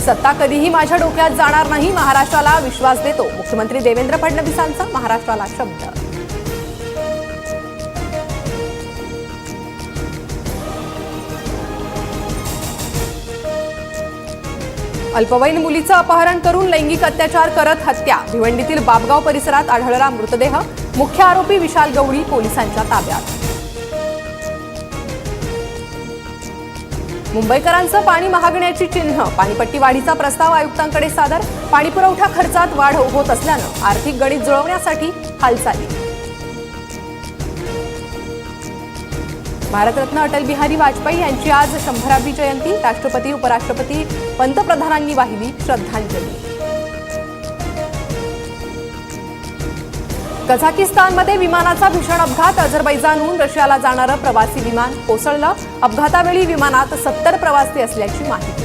सत्ता कधीही माझ्या डोक्यात जाणार नाही, महाराष्ट्राला विश्वास देतो मुख्यमंत्री देवेंद्र फडणवीसांचा महाराष्ट्राला शब्द. अल्पवयीन मुलीचं अपहरण करून लैंगिक अत्याचार करत हत्या. भिवंडीतील बाबगाव परिसरात आढळला मृतदेह. मुख्य आरोपी विशाल गवळी पोलिसांच्या ताब्यात. मुंबईकरांचं पाणी महागण्याची चिन्ह. पाणीपट्टी वाढीचा प्रस्ताव आयुक्तांकडे सादर. पाणीपुरवठा खर्चात वाढ होत असल्यानं आर्थिक गणित जुळवण्यासाठी हालचाली. भारतरत्न अटल बिहारी वाजपेयी यांची आज 100वी जयंती. राष्ट्रपती, उपराष्ट्रपती, पंतप्रधानांनी वाहिली श्रद्धांजली. कझाकिस्तानमध्ये विमानाचा भीषण अपघात. अझरबैजानहून रशियाला जाणारं प्रवासी विमान कोसळलं. अपघातावेळी विमानात 70 प्रवासी असल्याची माहिती.